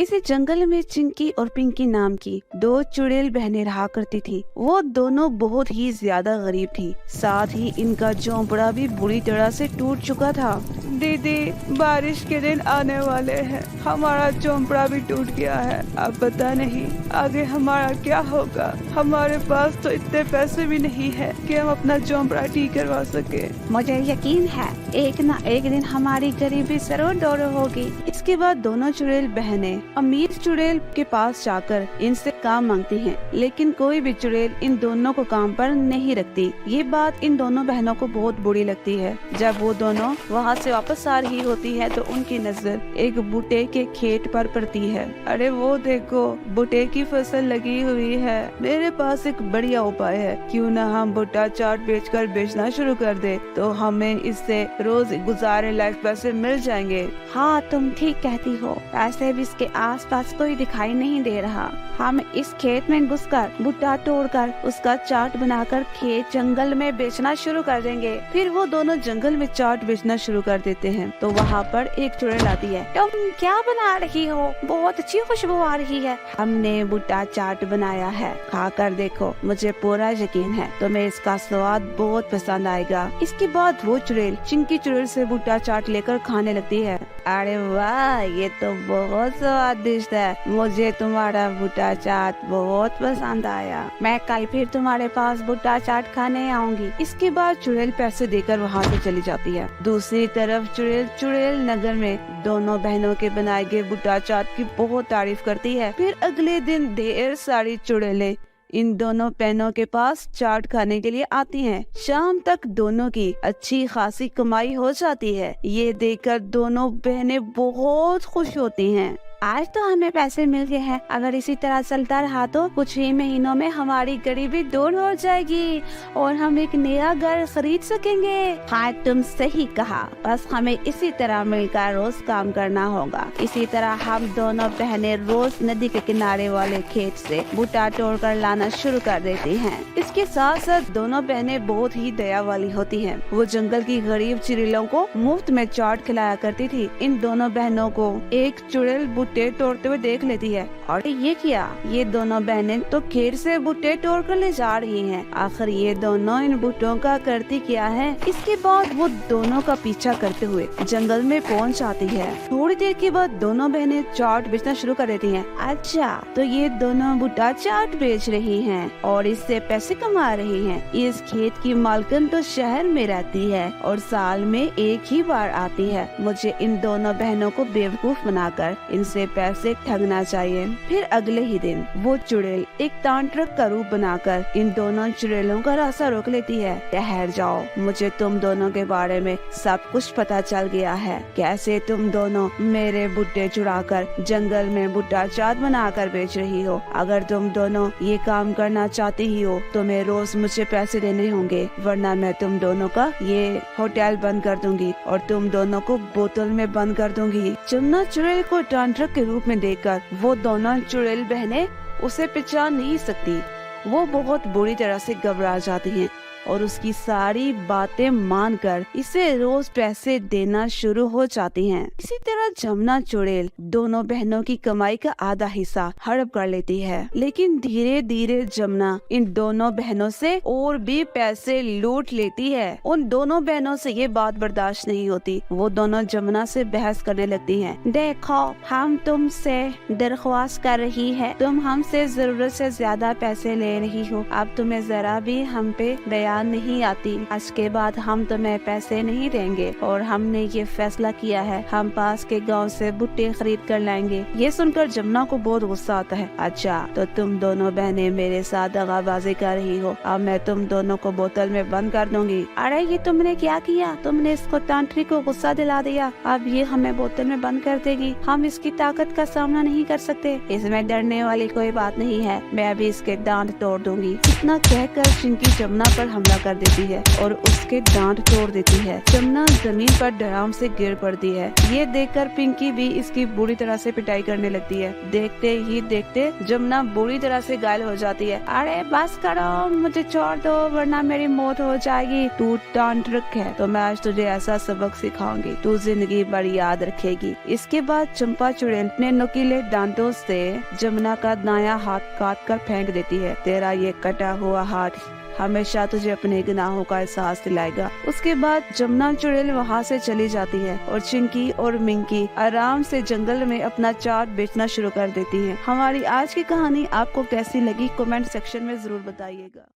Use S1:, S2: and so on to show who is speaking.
S1: किसी जंगल में चिंकी और पिंकी नाम की दो चुड़ैल बहनें रहा करती थी। वो दोनों बहुत ही ज्यादा गरीब थी, साथ ही इनका झोंपड़ा भी बुरी तरह से टूट चुका था। दीदी, बारिश के दिन आने वाले हैं, हमारा झोंपड़ा भी टूट गया है। अब पता नहीं आगे हमारा क्या होगा। हमारे पास तो इतने पैसे भी नहीं है कि हम अपना झोंपड़ा ठीक करवा सके।
S2: मुझे यकीन है एक न एक दिन हमारी गरीबी जरूर दूर होगी।
S1: इसके बाद दोनों चुड़ैल बहनें अमीर चुड़ैल के पास जाकर इनसे काम मांगती हैं, लेकिन कोई भी चुड़ैल इन दोनों को काम पर नहीं रखती। ये बात इन दोनों बहनों को बहुत बुरी लगती है। जब वो दोनों वहाँ से वापस आ रही होती है तो उनकी नजर एक बूटे के खेत पर पड़ती है। अरे वो देखो, बूटे की फसल लगी हुई है। मेरे पास एक बढ़िया उपाय है, क्यों ना हम भुट्टा चाट बेचकर बेचना शुरू कर दे, तो हमें इससे रोज गुजारे लायक पैसे मिल जाएंगे।
S2: हाँ, तुम ठीक कहती हो। ऐसे भी इसके आसपास कोई दिखाई नहीं दे रहा। हम इस खेत में घुसकर भुट्टा तोड़कर उसका चाट बनाकर खेत जंगल में बेचना शुरू कर देंगे।
S1: फिर वो दोनों जंगल में चाट बेचना शुरू कर देते हैं। तो वहाँ पर एक चुड़ैल आती है।
S2: तुम क्या बना रही हो? बहुत अच्छी खुशबू आ रही है।
S1: हमने भुट्टा चाट बनाया है, खाकर देखो, मुझे पूरा यकीन है तुम्हें इसका स्वाद बहुत पसंद आएगा। इसके बाद वो चुड़ैल चिंकी चुड़ैल से भुट्टा चाट लेकर खाने लगती है। अरे वाह, ये तो बहुत स्वादिष्ट है, मुझे तुम्हारा भुट्टा चाट बहुत पसंद आया।
S2: मैं कल फिर तुम्हारे पास भुट्टा चाट खाने आऊंगी।
S1: इसके बाद चुड़ैल पैसे देकर वहाँ से चली जाती है। दूसरी तरफ चुड़ैल नगर में दोनों बहनों के बनाए गए भुट्टा चाट की बहुत तारीफ करती है। फिर अगले दिन ढेर सारी चुड़ैलें इन दोनों बहनों के पास चाट खाने के लिए आती हैं। शाम तक दोनों की अच्छी खासी कमाई हो जाती है। ये देखकर दोनों बहनें बहुत खुश होती हैं।
S2: आज तो हमें पैसे मिल गए हैं। अगर इसी तरह चलता रहा तो कुछ ही महीनों में हमारी गरीबी दूर हो जाएगी और हम एक नया घर खरीद सकेंगे।
S1: हाँ, तुम सही कहा। बस हमें इसी तरह मिलकर रोज काम करना होगा। इसी तरह हम दोनों बहनें रोज नदी के किनारे वाले खेत से भुट्टा तोड़कर लाना शुरू कर देती हैं। इसके साथ साथ दोनों बहनें बहुत ही दया वाली होती हैं। वो जंगल की गरीब चुड़ैलों को मुफ्त में चाट खिलाया करती थी। इन दोनों बहनों को एक चुड़ैल भुट्टे तोड़ते हुए देख लेती है और ये क्या, ये दोनों बहनें तो खेत से भुट्टे तोड़ कर ले जा रही हैं। आखिर ये दोनों इन भुट्टों का करती क्या है? इसके बाद वो दोनों का पीछा करते हुए जंगल में पहुंच आती है। थोड़ी देर के बाद दोनों बहनें चाट बेचना शुरू कर देती हैं। अच्छा, तो ये दोनों भुट्टा चाट बेच रही हैं और इससे पैसे कमा रही हैं। इस खेत की मालकिन तो शहर में रहती है और साल में एक ही बार आती है। मुझे इन दोनों बहनों को बेवकूफ बनाकर इनसे पैसे ठगना चाहिए। फिर अगले ही दिन वो चुड़ैल एक तांत्रिक का रूप बनाकर इन दोनों चुड़ैलों का रास्ता रोक लेती है। ठहर जाओ, मुझे तुम दोनों के बारे में सब कुछ पता चल गया है। कैसे तुम दोनों मेरे भुट्टे चुराकर जंगल में भुट्टा चाट बनाकर बेच रही हो। अगर तुम दोनों ये काम करना चाहती ही हो तो मैं रोज मुझे पैसे देने होंगे, वरना मैं तुम दोनों का ये होटल बंद कर दूंगी और तुम दोनों को बोतल में बंद कर दूंगी। जमुना चुड़ैल को तांत्रिक के रूप में देखकर वो दोनों चुड़ैल बहनें उसे पहचान नहीं सकती। वो बहुत बुरी तरह से घबरा जाती हैं और उसकी सारी बातें मानकर इसे रोज पैसे देना शुरू हो जाती हैं। इसी तरह जमुना चुड़ैल दोनों बहनों की कमाई का आधा हिस्सा हड़प कर लेती है। लेकिन धीरे धीरे जमुना इन दोनों बहनों से और भी पैसे लूट लेती है। उन दोनों बहनों से ये बात बर्दाश्त नहीं होती। वो दोनों जमुना से बहस करने लगती हैं।
S2: देखो, हम तुमसे दरख्वास्त कर रही है, तुम हमसे जरूरत से ज्यादा पैसे ले रही हो। अब तुम्हें जरा भी हम पे दया नहीं आती। आज के बाद हम तुम्हें पैसे नहीं देंगे और हमने ये फैसला किया है, हम पास के गांव से भुट्टे खरीद कर लाएंगे।
S1: ये सुनकर जमुना को बहुत गुस्सा आता है। अच्छा, तो तुम दोनों बहनें मेरे साथ दगाबाजी कर रही हो। अब मैं तुम दोनों को बोतल में बंद कर दूंगी।
S2: अरे, ये तुमने क्या किया? तुमने इसको तांत्रिक को गुस्सा दिला दिया। अब ये हमें बोतल में बंद कर देगी। हम इसकी ताकत का सामना नहीं कर सकते। इसमें डरने वाली कोई बात नहीं है, मैं अभी इसके दांत तोड़ दूंगी।
S1: इतना कहकर चिंकी जमुना पर हमला कर देती है और उसके दांत तोड़ देती है। जमुना जमीन पर धड़ाम से गिर पड़ती है। ये देखकर पिंकी भी इसकी बुरी तरह से पिटाई करने लगती है। देखते ही देखते जमुना बुरी तरह से घायल हो जाती है। अरे बस करो, मुझे छोड़ दो वरना मेरी मौत हो जाएगी। तू तांत्रिक है तो मैं आज तुझे ऐसा सबक सिखाऊंगी, तू जिंदगी भर याद रखेगी। इसके बाद चंपा चुड़ैल अपने नुकीले दांतों से जमुना का दायां हाथ काट कर फेंक देती है। तेरा ये कटा हुआ हाथ हमेशा तुझे अपने गुनाहों का एहसास दिलाएगा। उसके बाद जमुना चुड़ैल वहाँ से चली जाती है और चिंकी और मिंकी आराम से जंगल में अपना चाट बेचना शुरू कर देती हैं। हमारी आज की कहानी आपको कैसी लगी कमेंट सेक्शन में जरूर बताइएगा।